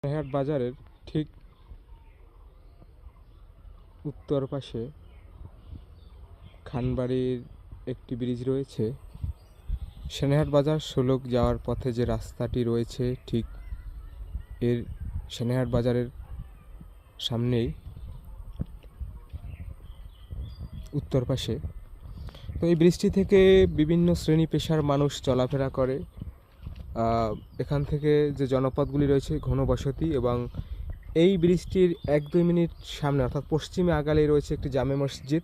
হাট বাজারের ঠিক উত্তর পাশে খানবাড়ির একটি ব্রিজ রয়েছে। সেনাহাট বাজার সোলক যাওয়ার পথে যে রাস্তাটি রয়েছে ঠিক এর সেনাহাট বাজারের সামনেই উত্তর পাশে। তো এই ব্রিজটি থেকে বিভিন্ন শ্রেণী পেশার মানুষ চলাফেরা করে। এখান থেকে যে জনপদগুলি রয়েছে ঘনবসতি, এবং এই ব্রিজটির 1-2 মিনিট সামনে অর্থাৎ পশ্চিমে আগালেই রয়েছে একটি জামে মসজিদ।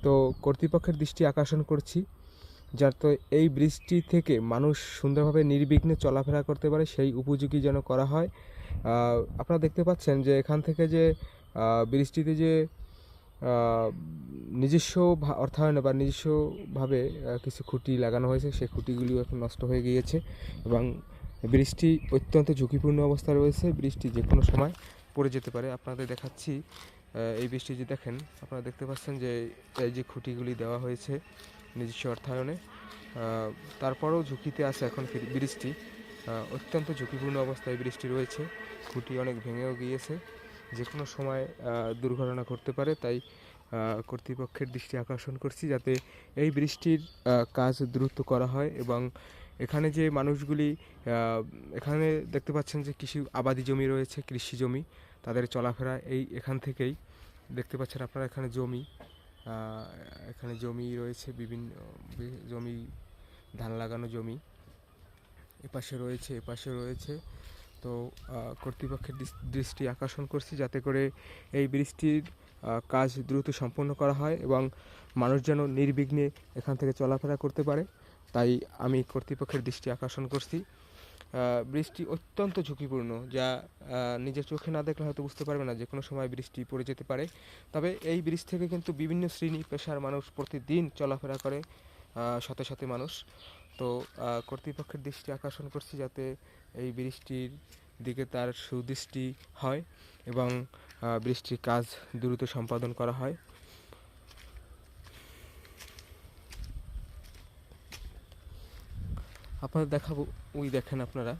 তো কর্তৃপক্ষের দৃষ্টি আকর্ষণ করছি যাতে এই ব্রিজটি থেকে মানুষ সুন্দরভাবে নির্বিঘ্নে চলাফেরা করতে পারে সেই উপযোগী যেন করা হয়। আপনারা দেখতে পাচ্ছেন যে এখান থেকে যে ব্রিজটিতে যে নিজস্ব অর্থায়নে বা নিজস্বভাবে কিছু খুঁটি লাগানো হয়েছে, সেই খুঁটিগুলিও এখন নষ্ট হয়ে গিয়েছে এবং ব্রিজটি অত্যন্ত ঝুঁকিপূর্ণ অবস্থায় রয়েছে। ব্রিজটি যে কোনো সময় পড়ে যেতে পারে। আপনাদের দেখাচ্ছি এই ব্রিজটি যে দেখেন, আপনারা দেখতে পাচ্ছেন যে এই যে খুঁটিগুলি দেওয়া হয়েছে নিজস্ব অর্থায়নে, তারপরেও ঝুঁকিতে আছে এখন ব্রিজটি। অত্যন্ত ঝুঁকিপূর্ণ অবস্থায় ব্রিজটি রয়েছে, খুঁটি অনেক ভেঙেও গিয়েছে, যে কোনো সময় দুর্ঘটনা ঘটতে পারে। তাই কর্তৃপক্ষের দৃষ্টি আকর্ষণ করছি যাতে এই ব্রিজটির কাজ দ্রুত করা হয়। এবং এখানে যে মানুষগুলি এখানে দেখতে পাচ্ছেন যে কৃষি আবাদি জমি রয়েছে, কৃষি জমি, তাদের চলাফেরা এখান থেকেই দেখতে পাচ্ছেন আপনারা। এখানে জমি রয়েছে, বিভিন্ন জমি, ধান লাগানো জমি এপাশে রয়েছে। তো কর্তৃপক্ষের দৃষ্টি আকর্ষণ করছি যাতে করে এই ব্রিজটির কাজ দ্রুত সম্পন্ন করা হয় এবং মানুষ যেন নির্বিঘ্নে এখান থেকে চলাফেরা করতে পারে। তাই আমি কর্তৃপক্ষের দৃষ্টি আকর্ষণ করছি। ব্রিজটি অত্যন্ত ঝুঁকিপূর্ণ, যা নিজের চোখে না দেখলে হয়তো বুঝতে পারবে না, যে কোনো সময় বৃষ্টি পড়ে যেতে পারে। তবে এই ব্রিজ থেকে কিন্তু বিভিন্ন শ্রেণী পেশার মানুষ প্রতিদিন চলাফেরা করে, শত শত মানুষ। তো কর্তৃপক্ষের দৃষ্টি আকর্ষণ করছি যাতে এই ব্রিজটির দিকে তার সুদৃষ্টি হয় এবং ব্রিজটির কাজ দ্রুত সম্পাদন করা হয়। আপনাদের দেখাবো, ওই দেখেন আপনারা,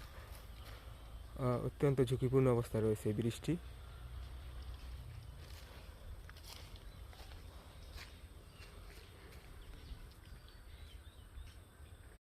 অত্যন্ত ঝুঁকিপূর্ণ অবস্থায় রয়েছে এই ব্রিজটি।